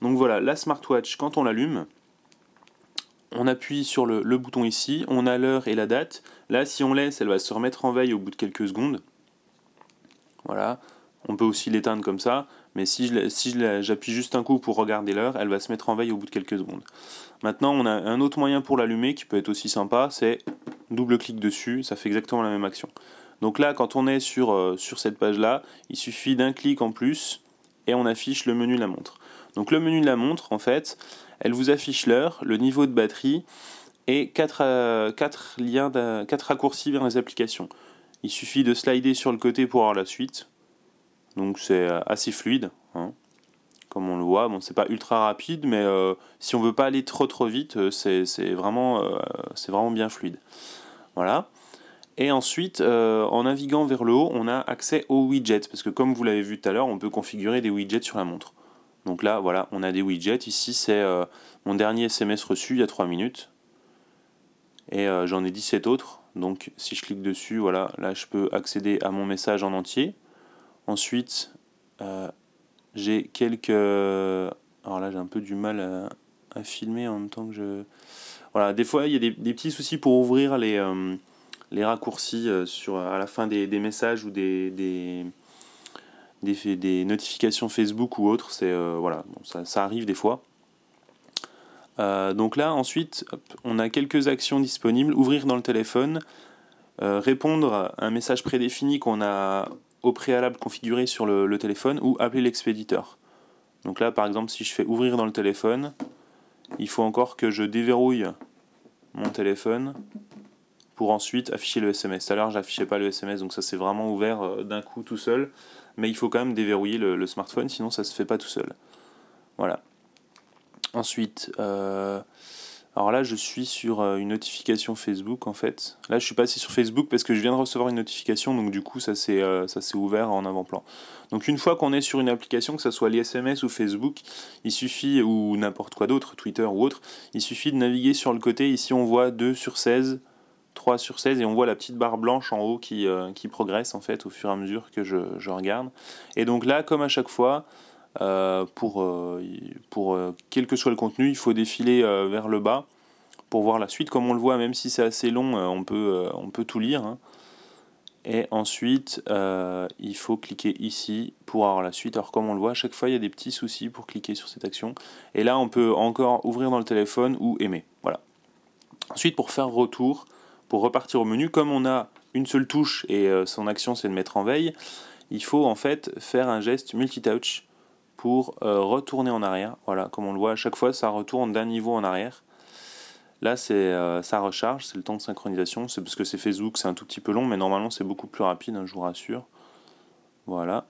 Donc voilà, la smartwatch, quand on l'allume, on appuie sur le bouton ici, on a l'heure et la date. Là, si on laisse, elle va se remettre en veille au bout de quelques secondes. Voilà, on peut aussi l'éteindre comme ça, mais si j'appuie juste un coup pour regarder l'heure, elle va se mettre en veille au bout de quelques secondes. Maintenant, on a un autre moyen pour l'allumer qui peut être aussi sympa, c'est double-clic dessus, ça fait exactement la même action. Donc là, quand on est sur cette page-là, il suffit d'un clic en plus et on affiche le menu de la montre. Donc le menu de la montre, en fait, elle vous affiche l'heure, le niveau de batterie et 4 raccourcis vers les applications. Il suffit de slider sur le côté pour avoir la suite. Donc c'est assez fluide, hein, comme on le voit. Bon, c'est pas ultra rapide, mais si on veut pas aller trop vite, c'est vraiment bien fluide. Voilà. Et ensuite, en naviguant vers le haut, on a accès aux widgets, parce que comme vous l'avez vu tout à l'heure, on peut configurer des widgets sur la montre. Donc là, voilà, on a des widgets. Ici, c'est mon dernier SMS reçu il y a 3 minutes. Et j'en ai 17 autres. Donc si je clique dessus, voilà, là je peux accéder à mon message en entier. Ensuite, j'ai quelques... Alors là, j'ai un peu du mal à filmer en même temps que je... Voilà, des fois, il y a des petits soucis pour ouvrir les raccourcis à la fin des messages ou des notifications Facebook ou autres. Voilà, bon, ça arrive des fois. Donc là, ensuite, hop, on a quelques actions disponibles. Ouvrir dans le téléphone, répondre à un message prédéfini qu'on a au préalable configuré sur le téléphone ou appeler l'expéditeur. Donc là, par exemple, si je fais ouvrir dans le téléphone, il faut encore que je déverrouille mon téléphone pour ensuite afficher le SMS. Tout à l'heure, j'affichais pas le SMS, donc ça c'est vraiment ouvert d'un coup tout seul. Mais il faut quand même déverrouiller le smartphone, sinon ça se fait pas tout seul. Voilà. Ensuite, alors là, je suis sur une notification Facebook en fait. Là, je suis passé sur Facebook parce que je viens de recevoir une notification, donc du coup, ça s'est ouvert en avant-plan. Donc une fois qu'on est sur une application, que ce soit les SMS ou Facebook, il suffit, ou n'importe quoi d'autre, Twitter ou autre, il suffit de naviguer sur le côté. Ici, on voit 2/16, 3/16, et on voit la petette barre blanche en haut qui progresse en fait au fur et à mesure que je regarde. Et donc là, comme à chaque fois, pour quel que soit le contenu, il faut défiler vers le bas pour voir la suite. Comme on le voit, même si c'est assez long, on peut tout lire, hein. Et ensuite, il faut cliquer ici pour avoir la suite. Alors comme on le voit, à chaque fois, il y a des petits soucis pour cliquer sur cette action. Et là, on peut encore ouvrir dans le téléphone ou aimer. Voilà. Ensuite, pour faire retour, pour repartir au menu, comme on a une seule touche et son action, c'est de mettre en veille, il faut en fait faire un geste multitouch pour retourner en arrière. Voilà, comme on le voit, à chaque fois, ça retourne d'un niveau en arrière. Là, ça recharge, c'est le temps de synchronisation. C'est parce que c'est Facebook, c'est un tout petit peu long, mais normalement, c'est beaucoup plus rapide, hein, je vous rassure. Voilà.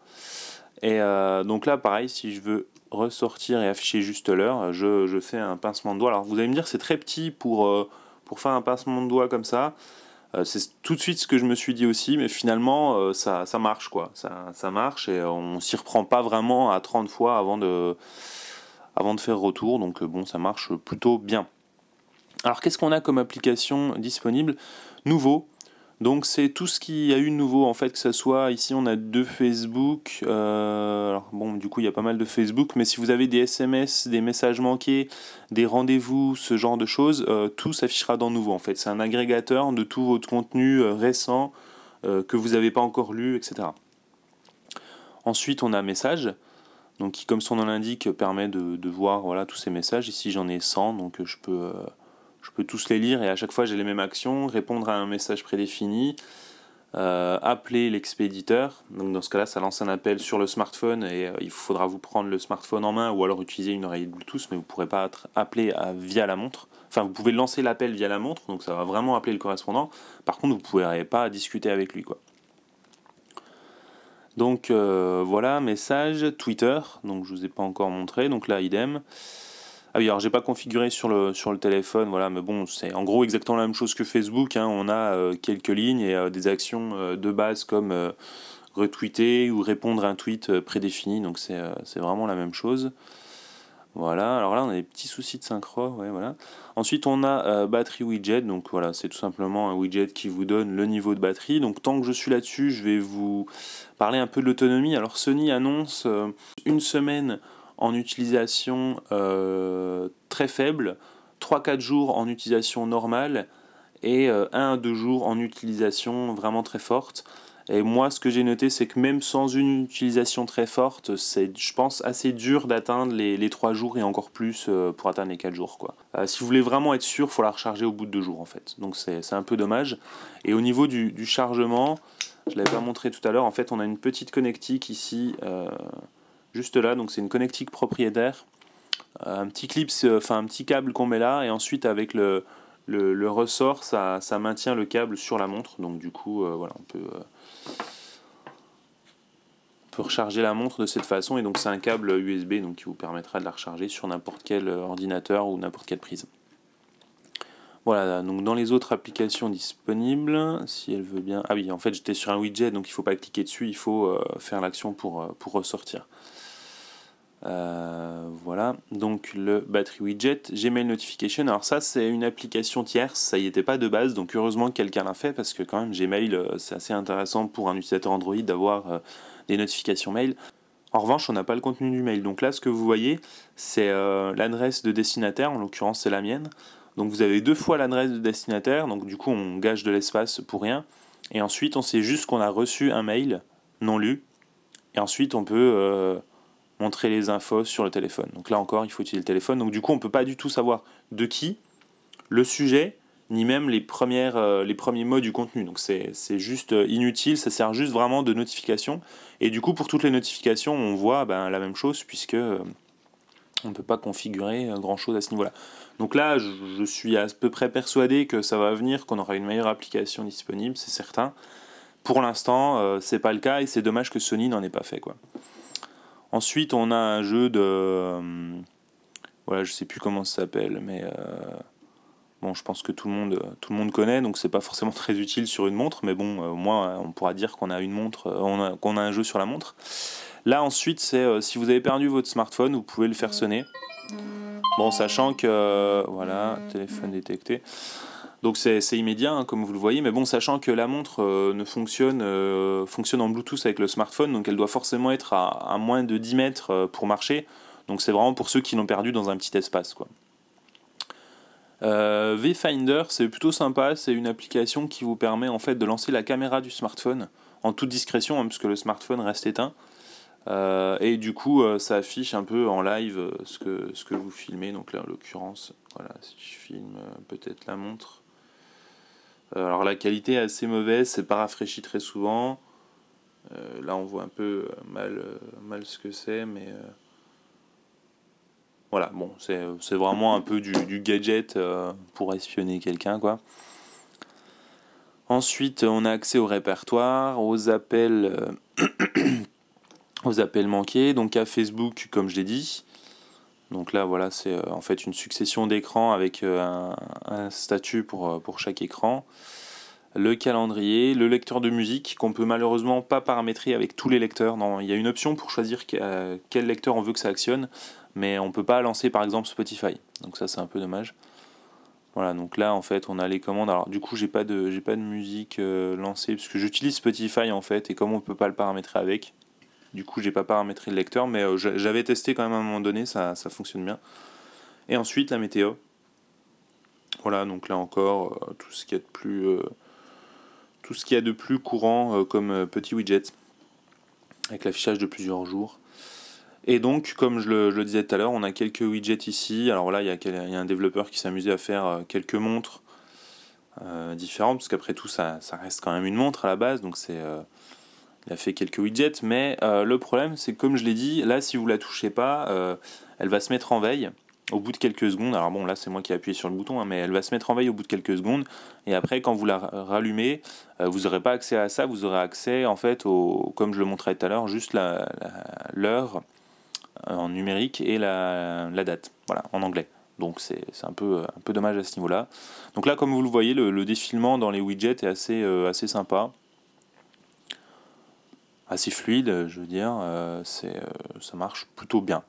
Et donc là, pareil, si je veux ressortir et afficher juste l'heure, je fais un pincement de doigt. Alors, vous allez me dire, c'est très petit pour faire un pincement de doigt comme ça. C'est tout de suite ce que je me suis dit aussi, mais finalement, ça marche, quoi. Ça marche et on s'y reprend pas vraiment à 30 fois avant de faire retour. Donc, bon, ça marche plutôt bien. Alors qu'est-ce qu'on a comme application disponible? Nouveau. Donc c'est tout ce qu'il y a eu de nouveau en fait, que ce soit ici on a 2 Facebook, alors bon du coup il y a pas mal de Facebook, mais si vous avez des SMS, des messages manqués, des rendez-vous, ce genre de choses, tout s'affichera dans nouveau en fait. C'est un agrégateur de tout votre contenu récent que vous n'avez pas encore lu, etc. Ensuite on a messages, donc qui comme son nom l'indique permet de voir voilà, tous ces messages. Ici j'en ai 100, donc je peux tous les lire et à chaque fois j'ai les mêmes actions, répondre à un message prédéfini, appeler l'expéditeur. Donc dans ce cas-là, ça lance un appel sur le smartphone et il faudra vous prendre le smartphone en main ou alors utiliser une oreillette Bluetooth, mais vous ne pourrez pas appeler via la montre. Enfin, vous pouvez lancer l'appel via la montre, donc ça va vraiment appeler le correspondant. Par contre, vous ne pourrez pas discuter avec lui, quoi. Donc voilà, message, Twitter, donc je vous ai pas encore montré, donc là idem. Ah oui, alors j'ai pas configuré sur le téléphone, voilà, mais bon, c'est en gros exactement la même chose que Facebook, hein. On a quelques lignes et des actions de base comme retweeter ou répondre à un tweet prédéfini, donc c'est vraiment la même chose. Voilà, alors là on a des petits soucis de synchro, ouais, voilà. Ensuite on a batterie widget, donc voilà, c'est tout simplement un widget qui vous donne le niveau de batterie. Donc tant que je suis là-dessus, je vais vous parler un peu de l'autonomie. Alors Sony annonce une semaine en utilisation très faible, 3-4 jours en utilisation normale et 1 à 2 jours en utilisation vraiment très forte. Et moi, ce que j'ai noté, c'est que même sans une utilisation très forte, c'est, je pense, assez dur d'atteindre les 3 jours et encore plus pour atteindre les 4 jours, quoi. Si vous voulez vraiment être sûr, il faut la recharger au bout de 2 jours, en fait. Donc c'est un peu dommage. Et au niveau du chargement, je ne l'avais pas montré tout à l'heure, en fait, on a une petite connectique ici, juste là. Donc c'est une connectique propriétaire. Un petit clip, enfin un petit câble qu'on met là, et ensuite avec le ressort, ça maintient le câble sur la montre. Donc du coup, voilà, on peut recharger la montre de cette façon, et donc c'est un câble USB donc, qui vous permettra de la recharger sur n'importe quel ordinateur ou n'importe quelle prise. Voilà, donc dans les autres applications disponibles, si elle veut bien... Ah oui, en fait j'étais sur un widget, donc il ne faut pas cliquer dessus, il faut faire l'action pour ressortir. Voilà, donc le Battery Widget, Gmail Notification. Alors ça, c'est une application tierce, ça y était pas de base, donc heureusement que quelqu'un l'a fait, parce que quand même Gmail, c'est assez intéressant pour un utilisateur Android d'avoir des notifications mail. En revanche, on n'a pas le contenu du mail. Donc là, ce que vous voyez, c'est l'adresse de destinataire, en l'occurrence c'est la mienne. Donc vous avez 2 fois l'adresse de destinataire, donc du coup on gâche de l'espace pour rien. Et ensuite, on sait juste qu'on a reçu un mail non lu, et ensuite on peut montrer les infos sur le téléphone. Donc là encore, il faut utiliser le téléphone. Donc du coup, on ne peut pas du tout savoir de qui, le sujet, ni même les premiers mots du contenu. Donc c'est juste inutile, ça sert juste vraiment de notification. Et du coup, pour toutes les notifications, on voit la même chose, puisque on ne peut pas configurer grand-chose à ce niveau-là. Donc là, je suis à peu près persuadé que ça va venir, qu'on aura une meilleure application disponible, c'est certain. Pour l'instant, c'est pas le cas, et c'est dommage que Sony n'en ait pas fait, quoi. Ensuite, on a un jeu de... voilà, je sais plus comment ça s'appelle, mais... bon, je pense que tout le monde connaît, donc c'est pas forcément très utile sur une montre, mais bon, au moins on pourra dire qu'on a une montre, qu'on a un jeu sur la montre. Là ensuite, c'est si vous avez perdu votre smartphone, vous pouvez le faire sonner. Bon, sachant que voilà, téléphone détecté. Donc c'est immédiat, hein, comme vous le voyez, mais bon, sachant que la montre fonctionne en Bluetooth avec le smartphone, donc elle doit forcément être à moins de 10 mètres pour marcher. Donc c'est vraiment pour ceux qui l'ont perdu dans un petit espace, quoi. V-Finder, c'est plutôt sympa, c'est une application qui vous permet en fait de lancer la caméra du smartphone en toute discrétion, hein, puisque le smartphone reste éteint. Et du coup, ça affiche un peu en live ce que vous filmez. Donc là, en l'occurrence, voilà, si je filme peut-être la montre. Alors la qualité est assez mauvaise, c'est pas rafraîchi très souvent. Là, on voit un peu mal ce que c'est, mais... voilà, bon, c'est vraiment un peu du gadget pour espionner quelqu'un, quoi. Ensuite, on a accès au répertoire, aux appels manqués, donc à Facebook, comme je l'ai dit. Donc là, voilà, c'est en fait une succession d'écrans avec un statut pour chaque écran. Le calendrier, le lecteur de musique, qu'on peut malheureusement pas paramétrer avec tous les lecteurs. Non, il y a une option pour choisir quel lecteur on veut que ça actionne, mais on peut pas lancer par exemple Spotify. Donc ça, c'est un peu dommage. Voilà, donc là en fait on a les commandes. Alors du coup j'ai pas de musique lancée parce que j'utilise Spotify en fait, et comme on peut pas le paramétrer avec, du coup j'ai pas paramétré le lecteur, mais j'avais testé quand même à un moment donné, ça fonctionne bien. Et ensuite la météo. Voilà, donc là encore tout ce qu'il y a de plus courant comme petit widget avec l'affichage de plusieurs jours. Et donc, comme je le disais tout à l'heure, on a quelques widgets ici. Alors là, il y a un développeur qui s'est amusé à faire quelques montres différentes, parce qu'après tout, ça reste quand même une montre à la base, donc il a fait quelques widgets, mais le problème, c'est que comme je l'ai dit, là, si vous la touchez pas, elle va se mettre en veille au bout de quelques secondes. Alors bon, là, c'est moi qui ai appuyé sur le bouton, hein, mais elle va se mettre en veille au bout de quelques secondes, et après, quand vous la rallumez, vous n'aurez pas accès à ça, vous aurez accès, en fait, comme je le montrais tout à l'heure, juste l'heure en numérique et la date, voilà, en anglais. Donc c'est un peu dommage à ce niveau-là. Donc là, comme vous le voyez, le défilement dans les widgets est assez sympa, assez fluide, je veux dire. Ça marche plutôt bien.